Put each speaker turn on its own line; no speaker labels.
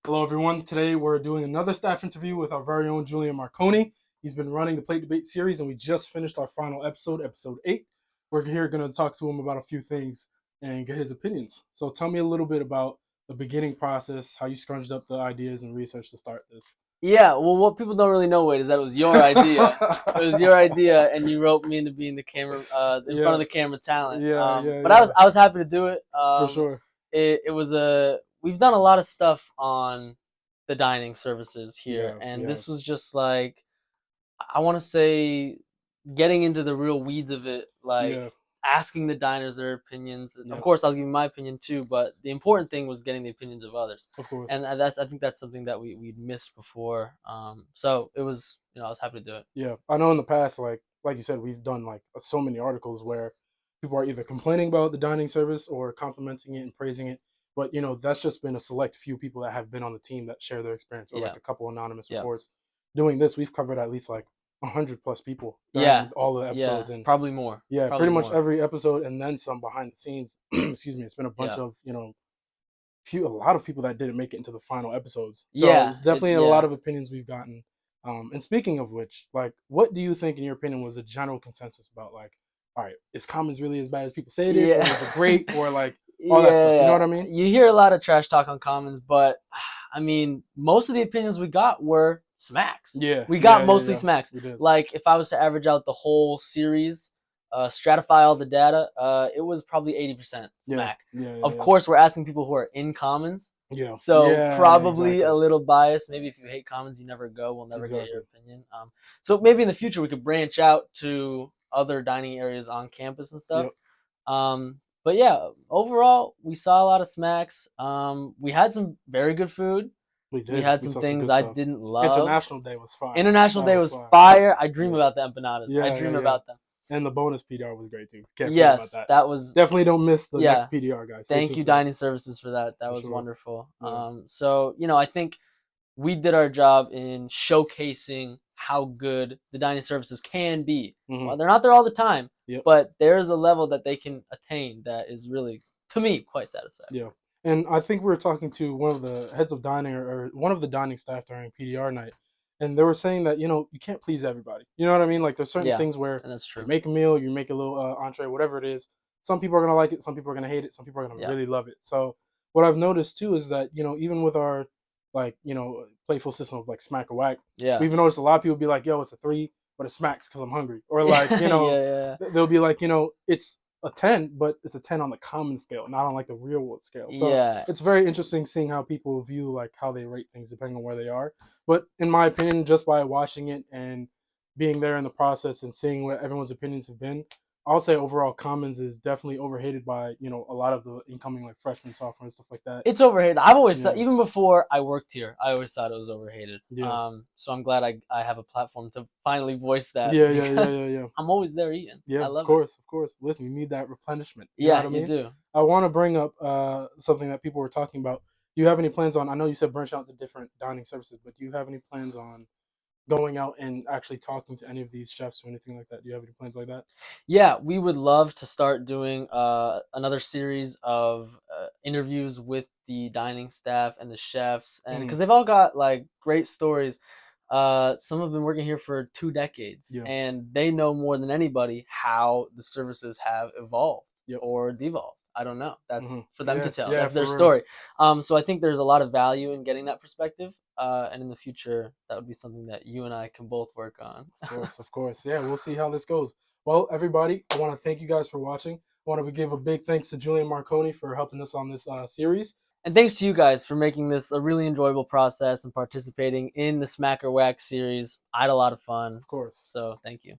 Hello, everyone. Today we're doing another staff interview with our very own Julian Marconi. He's been running the Plate Debate series, and we just finished our final episode, episode 8. We're here going to talk to him about a few things and get his opinions. So tell me a little bit about the beginning process, how you scrunched up the ideas and research to start this.
Yeah, well, what people don't really know, Wade, is that it was your idea. It was your idea, and you roped me into being the camera, in front of the camera talent. But I was happy to do it.
For sure.
It was we've done a lot of stuff on the dining services here, and this was just like, I want to say, getting into the real weeds of it, like asking the diners their opinions. And of course, I was giving my opinion too, but the important thing was getting the opinions of others.
Of course.
And I think that's something that we'd missed before. So it was, I was happy to do it.
Yeah, I know in the past, like you said, we've done like so many articles where people are either complaining about the dining service or complimenting it and praising it. But that's just been a select few people that have been on the team that share their experience, or like a couple anonymous reports. Doing this, we've covered at least like 100+ people. All the episodes, and
probably more.
Yeah, pretty much every episode, and then some behind the scenes. Excuse me. It's been a bunch of a lot of people that didn't make it into the final episodes. So it's definitely a lot of opinions we've gotten. And speaking of which, like, what do you think, in your opinion, was a general consensus about, like, all right, is Commons really as bad as people say it is, or is it great, or like all that stuff? You know what I mean?
You hear a lot of trash talk on Commons, but I mean, most of the opinions we got were smacks.
Yeah,
we got mostly smacks.
We did.
Like, if I was to average out the whole series, stratify all the data, it was probably 80% smack. Of course, we're asking people who are in Commons. So probably a little biased. Maybe if you hate Commons, you never go. We'll never get your opinion. So maybe in the future we could branch out to other dining areas on campus and stuff. But yeah, overall we saw a lot of smacks. We had some very good food.
We did.
We had some things I didn't love.
International Day was fire.
International Day was fire. I dream about the empanadas. I dream about them.
And the bonus PDR was great too. Can't
yes,
about
that was
definitely don't miss the next PDR, guys.
Thank you, dining services, for that. That was wonderful. So I think we did our job in showcasing how good the dining services can be. Well, they're not there all the time, but there's a level that they can attain that is really, to me, quite satisfactory.
Yeah, and I think we were talking to one of the heads of dining, or one of the dining staff during PDR night. And they were saying that, you can't please everybody. You know what I mean? Like, there's certain things where
and that's true.
You make a meal, you make a little entree, whatever it is. Some people are going to like it. Some people are going to hate it. Some people are going to really love it. So what I've noticed, too, is that, even with our, like, playful system of, like, smack or whack, we've noticed a lot of people be like, yo, it's a 3, but it smacks because I'm hungry. Or, like, they'll be like, it's a 10, but it's a 10 on the common scale, not on, like, the real world scale. So it's very interesting seeing how people view, like, how they rate things depending on where they are. But in my opinion, just by watching it and being there in the process and seeing what everyone's opinions have been, I'll say overall Commons is definitely overhated by, a lot of the incoming, like, freshman software and stuff like that.
It's overhated. I've always thought, even before I worked here, I always thought it was overhated. So I'm glad I have a platform to finally voice that.
Yeah.
I'm always there eating.
Yeah,
I love
of course. Listen, you need that replenishment.
You know what I mean? You do.
I want to bring up something that people were talking about. Do you have any plans on, I know you said branch out to different dining services, but do you have any plans on going out and actually talking to any of these chefs or anything like that? Do you have any plans like that?
Yeah, we would love to start doing another series of interviews with the dining staff and the chefs, and because they've all got, like, great stories. Some have been working here for 2 decades, and they know more than anybody how the services have evolved or devolved. I don't know. That's for them to tell. That's their story. So I think there's a lot of value in getting that perspective. And in the future, that would be something that you and I can both work on.
Of course. Yeah, we'll see how this goes. Well, everybody, I want to thank you guys for watching. I want to give a big thanks to Julian Marconi for helping us on this series.
And thanks to you guys for making this a really enjoyable process and participating in the Smack or Whack series. I had a lot of fun.
Of course.
So thank you.